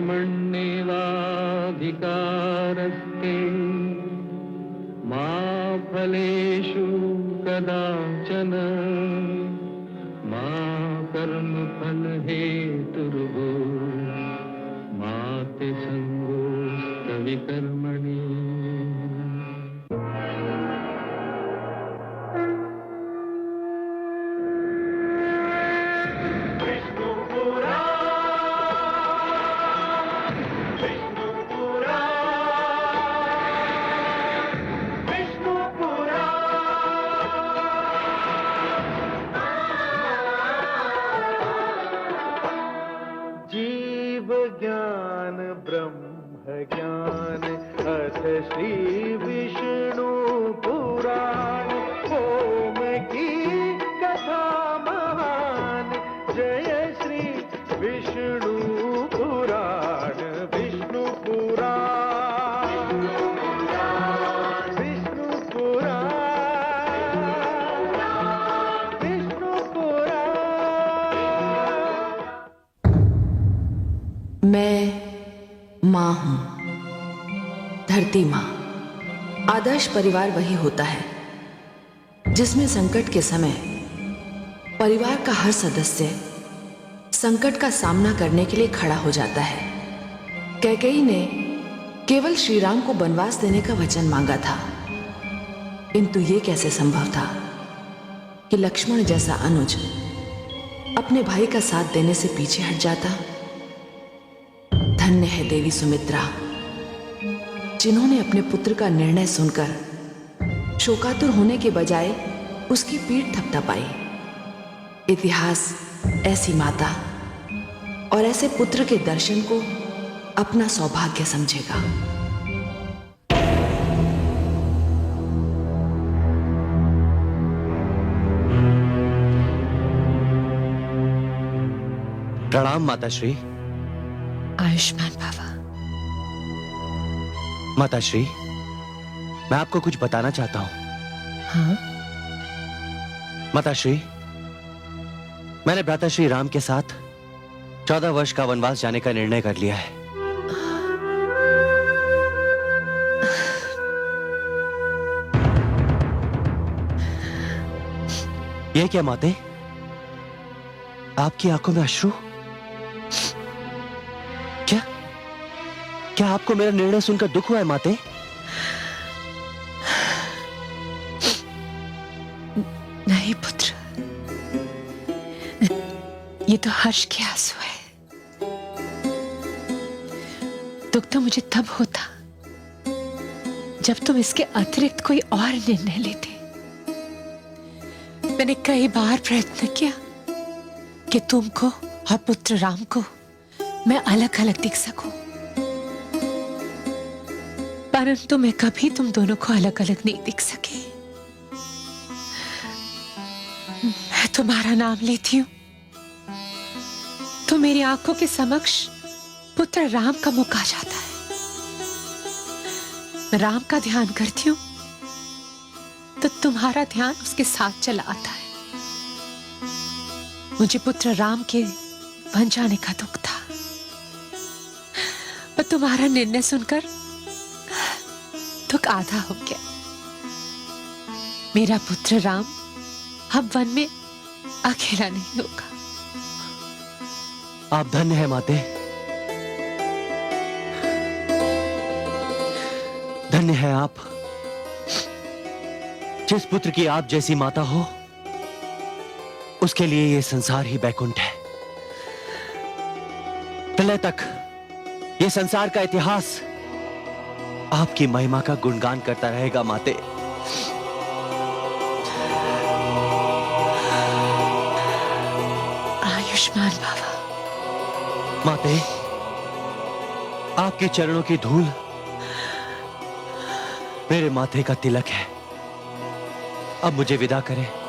कर्मण्येवाधिकारस्ते मा फलेषु कदाचन मा कर्मफलहेतुर्भूः मा ते संगोऽस्त्वविकर्मणि। ज्ञान ब्रह्म ज्ञान अथ श्री विष्णु पुराण ओम की कथा महान जय श्री विष्णु पुराण विष्णु पुराण विष्णु पुराण विष्णु पुराण। मैं माँ हूं, धरती माँ। आदर्श परिवार वही होता है जिसमें संकट के समय परिवार का हर सदस्य संकट का सामना करने के लिए खड़ा हो जाता है। कैकेयी ने केवल श्री राम को वनवास देने का वचन मांगा था, किंतु ये कैसे संभव था कि लक्ष्मण जैसा अनुज अपने भाई का साथ देने से पीछे हट जाता। धन्य है देवी सुमित्रा, जिन्होंने अपने पुत्र का निर्णय सुनकर शोकातुर होने के बजाय उसकी पीठ थपथपाई। इतिहास ऐसी माता और ऐसे पुत्र के दर्शन को अपना सौभाग्य समझेगा। प्रणाम माताश्री। आयुष्मान बाबा। माताश्री, मैं आपको कुछ बताना चाहता हूं। हाँ? माताश्री, मैंने भ्राताश्री राम के साथ 14 वर्ष का वनवास जाने का निर्णय कर लिया है। यह क्या माते? आपकी आंखों में अश्रु? क्या आपको मेरा निर्णय सुनकर दुख हुआ है माते? नहीं पुत्र, ये तो हर्ष के आंसू है। दुख तो मुझे तब होता जब तुम इसके अतिरिक्त कोई और निर्णय लेते। मैंने कई बार प्रयत्न किया कि तुमको और पुत्र राम को मैं अलग अलग दिख सकूं, परंतु मैं कभी तुम दोनों को अलग अलग नहीं दिख सके। मैं तुम्हारा नाम लेती हूं तो मेरी आंखों के समक्ष पुत्र राम का मुख आ जाता है। मैं राम का ध्यान करती हूं तो तुम्हारा ध्यान उसके साथ चला आता है। मुझे पुत्र राम के बन जाने का दुख था, पर तुम्हारा निर्णय सुनकर दुख आधा हो गया। मेरा पुत्र राम अब वन में अकेला नहीं होगा। आप धन्य है माते, धन्य है आप। जिस पुत्र की आप जैसी माता हो, उसके लिए यह संसार ही बैकुंठ है। प्रलय तक यह संसार का इतिहास आपकी महिमा का गुणगान करता रहेगा माते। आयुष्मान बाबा। माते, आपके चरणों की धूल मेरे माथे का तिलक है। अब मुझे विदा करें।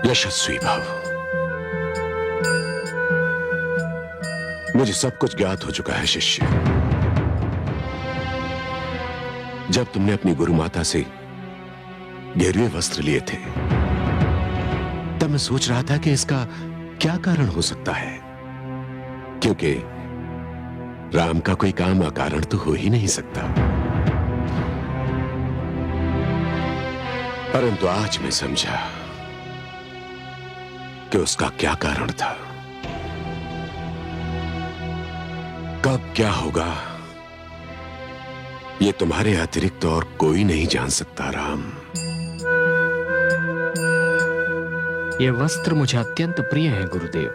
यशस्वी भव। मुझे सब कुछ ज्ञात हो चुका है शिष्य। जब तुमने अपनी गुरु माता से गेरुए वस्त्र लिए थे, तब मैं सोच रहा था कि इसका क्या कारण हो सकता है, क्योंकि राम का कोई काम अकारण तो हो ही नहीं सकता। परंतु आज मैं समझा कि उसका क्या कारण था। कब क्या होगा, ये तुम्हारे अतिरिक्त और कोई नहीं जान सकता राम। ये वस्त्र मुझे अत्यंत प्रिय है गुरुदेव,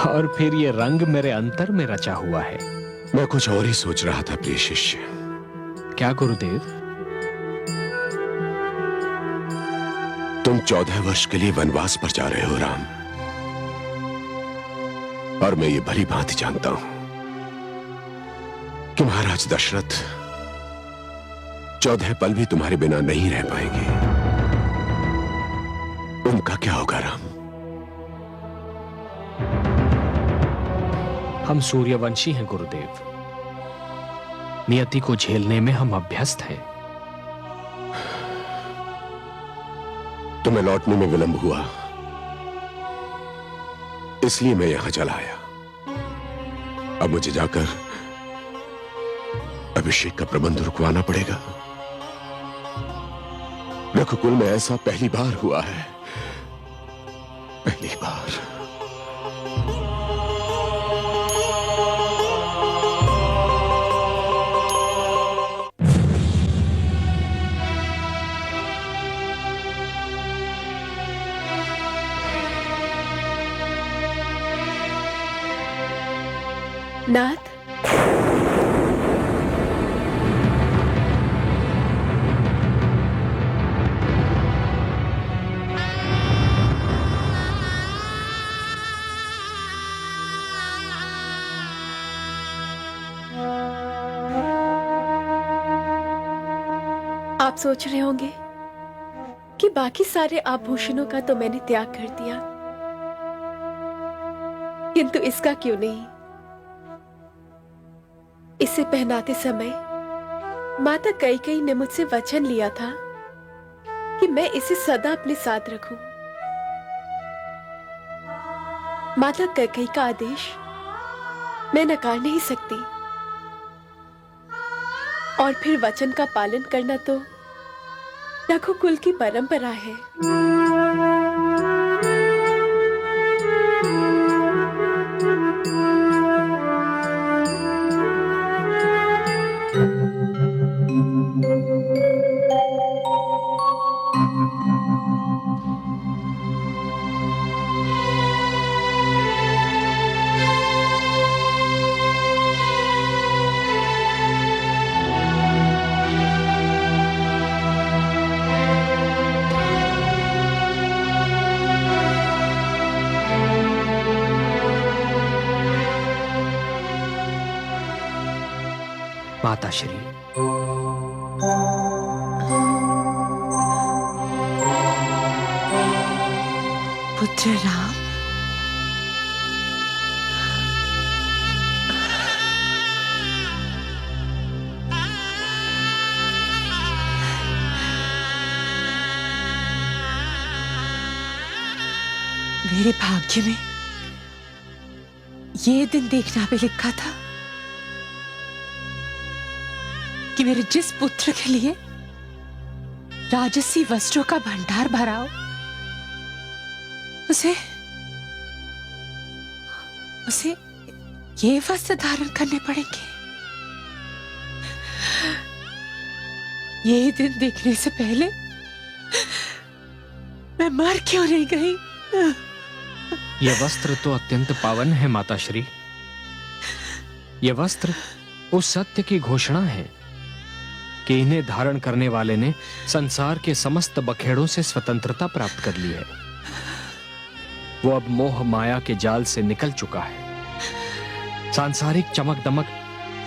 और फिर ये रंग मेरे अंतर में रचा हुआ है। मैं कुछ और ही सोच रहा था प्रिय शिष्य। क्या गुरुदेव? तुम 14 वर्ष के लिए वनवास पर जा रहे हो राम, और मैं ये भली भांति जानता हूं कि महाराज दशरथ 14 पल भी तुम्हारे बिना नहीं रह पाएंगे। उनका क्या होगा राम? हम सूर्यवंशी हैं गुरुदेव, नियति को झेलने में हम अभ्यस्त हैं। तुम्हें लौटने में विलंब हुआ, इसलिए मैं यहां चला आया। अब मुझे जाकर अभिषेक का प्रबंध रुकवाना पड़ेगा। रघुकुल में ऐसा पहली बार हुआ है, पहली बार। नाथ, आप सोच रहे होंगे कि बाकी सारे आभूषणों का तो मैंने त्याग कर दिया, किंतु इसका क्यों नहीं? इसे पहनाते समय माता कैकेयी ने मुझसे वचन लिया था कि मैं इसे सदा अपने साथ रखूं। माता कैकेयी का आदेश मैं नकार नहीं सकती, और फिर वचन का पालन करना तो रघुकुल की परंपरा है। माताश्री, पुत्र राम, मेरे भाग्य में ये दिन देखना भी लिखा था कि मेरे जिस पुत्र के लिए राजसी वस्त्रों का भंडार भरा हो, उसे ये वस्त्र धारण करने पड़ेंगे। ये दिन देखने से पहले मैं मर क्यों नहीं गई? ये वस्त्र तो अत्यंत पावन है माताश्री। ये वस्त्र उस सत्य की घोषणा है कि इन्हें धारण करने वाले ने संसार के समस्त बखेड़ों से स्वतंत्रता प्राप्त कर ली है। वो अब मोह माया के जाल से निकल चुका है। सांसारिक चमक दमक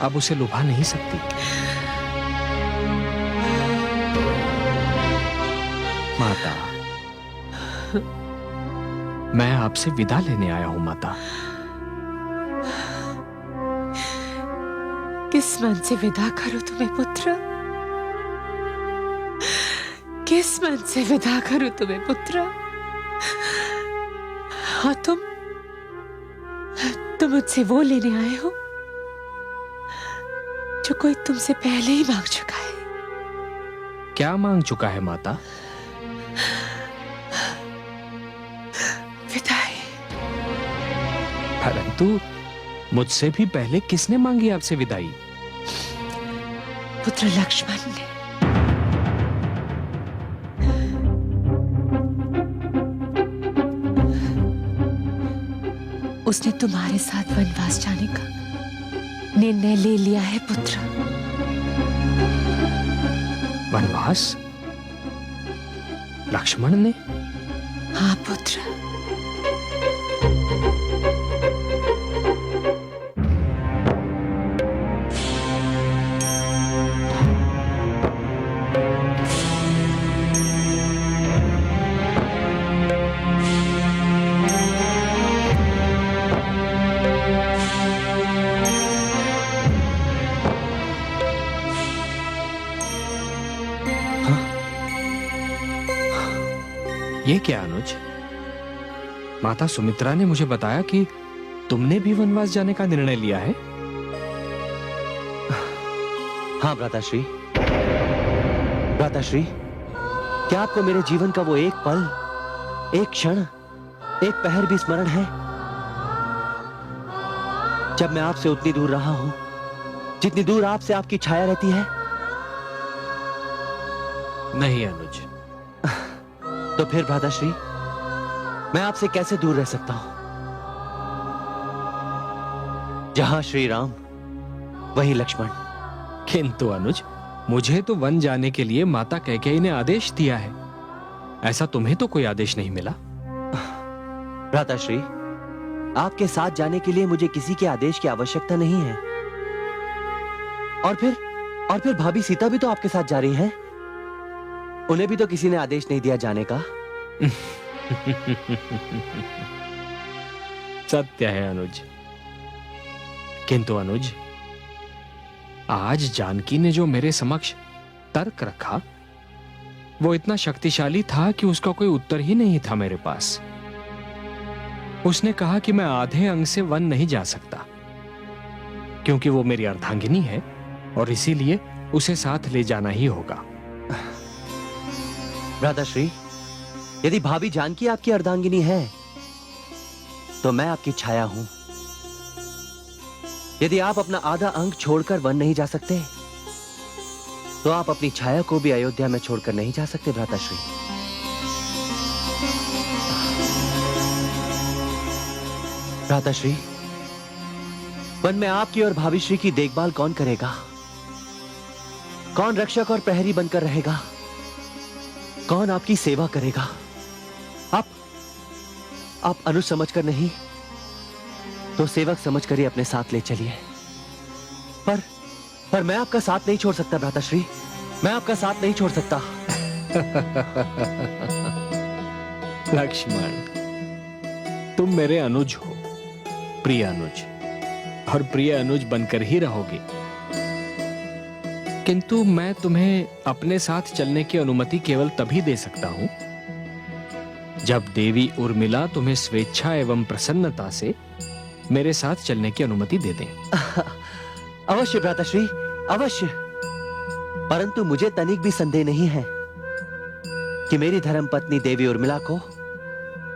अब उसे लुभा नहीं सकती। माता, मैं आपसे विदा लेने आया हूं माता। किस मन से विदा करूं तुम्हें पुत्र? किस मन से विदा करूं तुम्हें पुत्र? हाँ, तुम मुझसे वो लेने आए हो जो कोई तुमसे पहले ही मांग चुका है। क्या मांग चुका है माता? विदाई। परंतु मुझसे भी पहले किसने मांगी आपसे विदाई? पुत्र लक्ष्मण ने। उसने तुम्हारे साथ वनवास जाने का निर्णय ले लिया है पुत्र। वनवास? लक्ष्मण ने? हाँ पुत्र। ये क्या अनुज? माता सुमित्रा ने मुझे बताया कि तुमने भी वनवास जाने का निर्णय लिया है। हाँ भ्राताश्री। भ्राताश्री, क्या आपको मेरे जीवन का वो एक पल, एक क्षण, एक पहर भी स्मरण है जब मैं आपसे उतनी दूर रहा हूं जितनी दूर आपसे आपकी छाया रहती है? नहीं अनुज। तो फिर भ्राताश्री, मैं आपसे कैसे दूर रह सकता हूं? जहां श्री राम वहीं लक्ष्मण। किंतु अनुज, मुझे तो वन जाने के लिए माता कैकेयी ने आदेश दिया है। ऐसा तुम्हें तो कोई आदेश नहीं मिला। भ्राताश्री, आपके साथ जाने के लिए मुझे किसी के आदेश की आवश्यकता नहीं है। और फिर भाभी सीता भी तो आपके साथ जा रही हैं। उन्हें भी तो किसी ने आदेश नहीं दिया जाने का। सत्य है अनुज। किंतु अनुज, आज जानकी ने जो मेरे समक्ष तर्क रखा वो इतना शक्तिशाली था कि उसका कोई उत्तर ही नहीं था मेरे पास। उसने कहा कि मैं आधे अंग से वन नहीं जा सकता क्योंकि वो मेरी अर्धांगिनी है और इसीलिए उसे साथ ले जाना ही होगा। भ्राताश्री, यदि भाभी जानकी आपकी अर्धांगिनी है तो मैं आपकी छाया हूं। यदि आप अपना आधा अंग छोड़कर वन नहीं जा सकते तो आप अपनी छाया को भी अयोध्या में छोड़कर नहीं जा सकते भ्राताश्री। भ्राताश्री, वन में आपकी और भाभीश्री की देखभाल कौन करेगा? कौन रक्षक और प्रहरी बनकर रहेगा? कौन आपकी सेवा करेगा? आप अनुज समझकर नहीं तो सेवक समझकर ही अपने साथ ले चलिए। पर मैं आपका साथ नहीं छोड़ सकता भ्राताश्री। मैं आपका साथ नहीं छोड़ सकता। लक्ष्मण, तुम मेरे अनुज हो, प्रिय अनुज, और प्रिय अनुज बनकर ही रहोगे। किंतु मैं तुम्हें अपने साथ चलने की अनुमति केवल तभी दे सकता हूं जब देवी उर्मिला तुम्हें स्वेच्छा एवं प्रसन्नता से मेरे साथ चलने की अनुमति दे दें। अवश्य भ्राताश्री, अवश्य। परंतु मुझे तनिक भी संदेह नहीं है कि मेरी धर्मपत्नी देवी उर्मिला को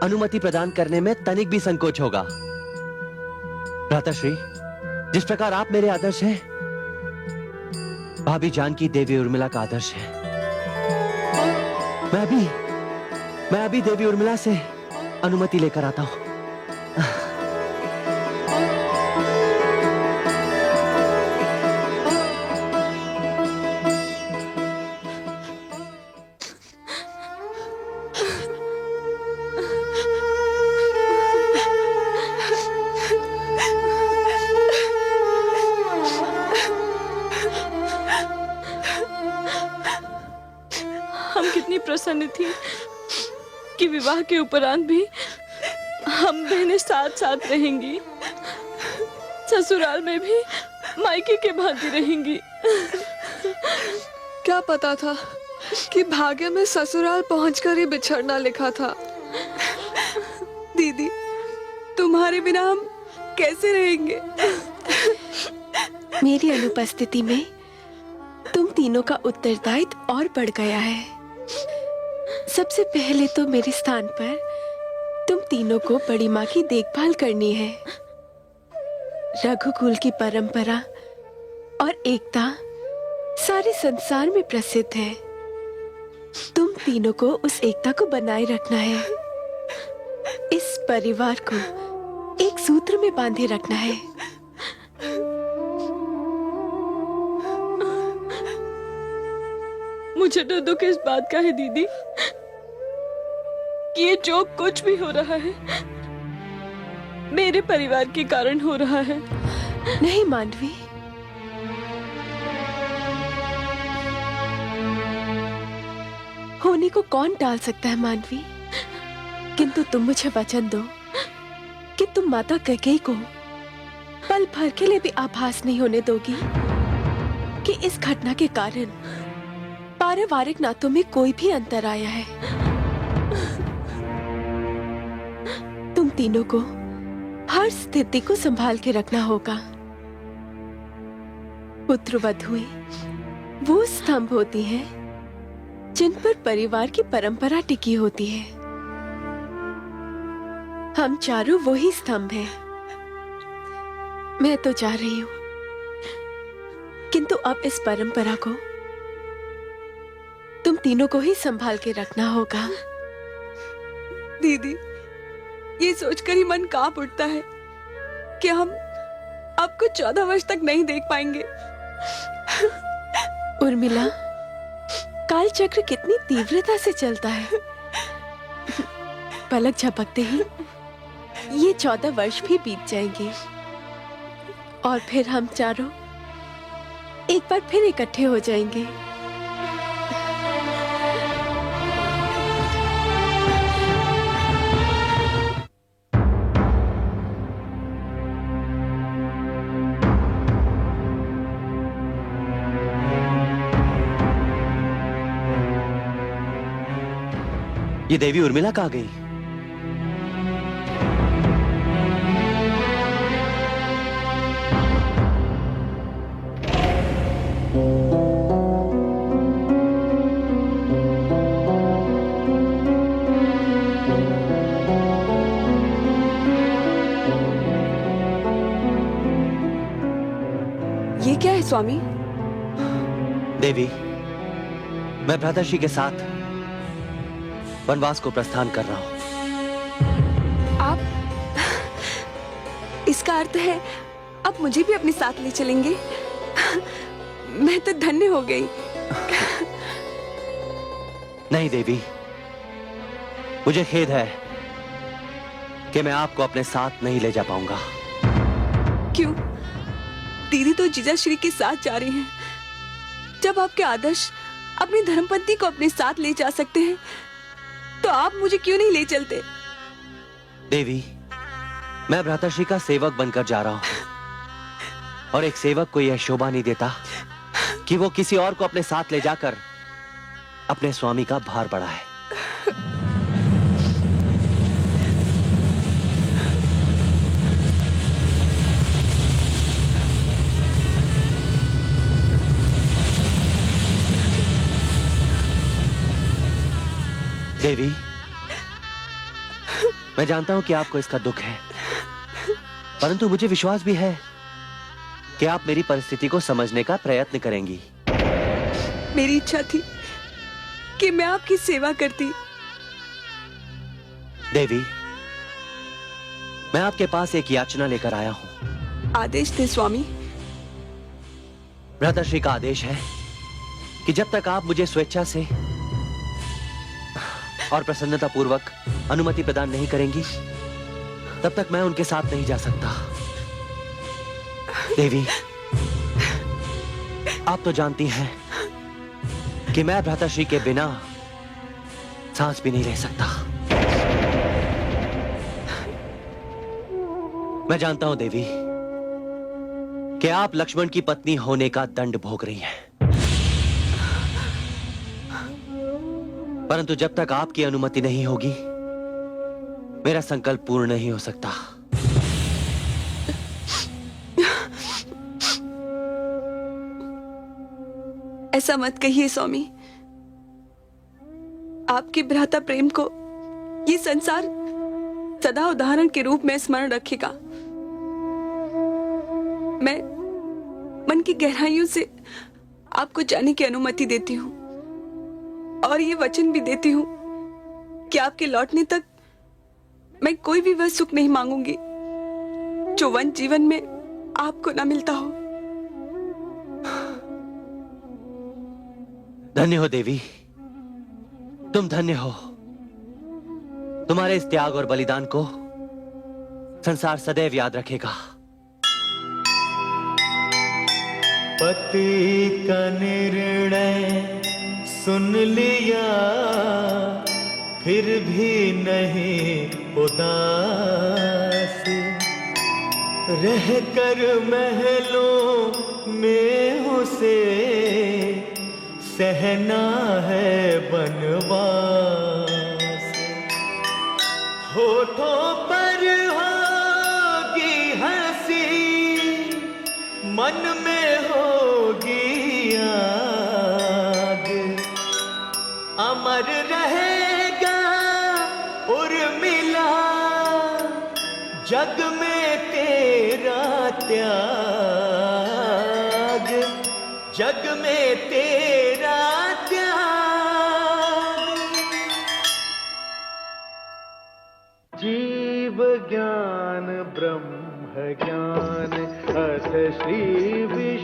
अनुमति प्रदान करने में तनिक भी संकोच होगा। भ्राताश्री, जिस प्रकार आप मेरे आदर्श हैं, भाभी जानकी देवी उर्मिला का आदर्श है। मैं अभी देवी उर्मिला से अनुमति लेकर आता हूं। हम कितनी प्रसन्न थी कि विवाह के उपरांत भी हम बहनें साथ साथ रहेंगी, ससुराल में भी मायके के भांति रहेंगी। क्या पता था कि भाग्य में ससुराल पहुंचकर ही बिछड़ना लिखा था। दीदी, तुम्हारे बिना हम कैसे रहेंगे? मेरी अनुपस्थिति में तुम तीनों का उत्तरदायित्व और बढ़ गया है। सबसे पहले तो मेरे स्थान पर तुम तीनों को बड़ी माँ की देखभाल करनी है। रघुकुल की परंपरा और एकता सारे संसार में प्रसिद्ध है। तुम तीनों को उस एकता को बनाए रखना है। इस परिवार को एक सूत्र में बांधे रखना है। मुझे तो दुख इस बात का है दीदी कि ये जो कुछ भी हो रहा है मेरे परिवार के कारण हो रहा है। नहीं मांडवी, होने को कौन टाल सकता है मांडवी, किंतु तुम मुझे वचन दो कि तुम माता कैकेयी को पल भर के लिए भी आभास नहीं होने दोगी कि इस घटना के कारण पारिवारिक नातों में कोई भी अंतर आया है। तुम तीनों को हर स्थिति को संभाल के रखना होगा। पुत्रवधुएं वो स्तंभ होती हैं जिन पर परिवार की परंपरा टिकी होती है। हम चारों वही स्तंभ हैं। मैं तो जा रही हूं, किंतु अब इस परंपरा को तुम तीनों को ही संभाल के रखना होगा। दीदी, ये सोचकर ही मन कांप उठता है कि हम आपको 14 वर्ष तक नहीं देख पाएंगे। उर्मिला, काल चक्र कितनी तीव्रता से चलता है। पलक झपकते ही ये 14 वर्ष भी बीत जाएंगे और फिर हम चारों एक बार फिर इकट्ठे हो जाएंगे। ये देवी उर्मिला कहाँ गई? ये क्या है स्वामी? देवी, मैं भ्राताश्री के साथ वनवास को प्रस्थान कर रहा हूं। आप, इसका अर्थ है आप मुझे भी अपने साथ ले चलेंगे? मैं तो धन्य हो गई। नहीं देवी, मुझे खेद है कि मैं आपको अपने साथ नहीं ले जा पाऊंगा। क्यों? दीदी तो जीजा श्री के साथ जा रहे हैं। जब आपके आदर्श अपनी धर्मपत्नी को अपने साथ ले जा सकते हैं, तो आप मुझे क्यों नहीं ले चलते? देवी, मैं भ्राताश्री का सेवक बनकर जा रहा हूं और एक सेवक को यह शोभा नहीं देता कि वो किसी और को अपने साथ ले जाकर अपने स्वामी का भार बढ़ाए। देवी, मैं जानता हूं कि आपको इसका दुख है, परंतु मुझे विश्वास भी है कि आप मेरी परिस्थिति को समझने का प्रयत्न करेंगी। मेरी इच्छा थी कि मैं आपकी सेवा करती। देवी, मैं आपके पास एक याचना लेकर आया हूं। आदेश थे स्वामी। भ्राताश्री का आदेश है कि जब तक आप मुझे स्वेच्छा से और प्रसन्नता पूर्वक अनुमति प्रदान नहीं करेंगी, तब तक मैं उनके साथ नहीं जा सकता। देवी, आप तो जानती हैं कि मैं भ्राताश्री के बिना सांस भी नहीं ले सकता। मैं जानता हूं देवी कि आप लक्ष्मण की पत्नी होने का दंड भोग रही हैं, परंतु जब तक आपकी अनुमति नहीं होगी मेरा संकल्प पूर्ण नहीं हो सकता। ऐसा मत कहिए स्वामी। आपके भ्राता प्रेम को ये संसार सदा उदाहरण के रूप में स्मरण रखेगा। मैं मन की गहराइयों से आपको जाने की अनुमति देती हूँ और ये वचन भी देती हूँ कि आपके लौटने तक मैं कोई भी वह सुख नहीं मांगूंगी जो वन जीवन में आपको ना मिलता हो। धन्य हो देवी, तुम धन्य हो। तुम्हारे इस त्याग और बलिदान को संसार सदैव याद रखेगा। पति का निर्णय सुन लिया, फिर भी नहीं उदास, रहकर महलों में उसे सहना है बनवास। होठों पर होगी हंसी, मन में होगी आग, अमर रहेगा उर्मिला, जग में तेरा त्याग, जग में तेरा त्याग। जीव ज्ञान ब्रह्म ज्ञान अथ श्री विष्णु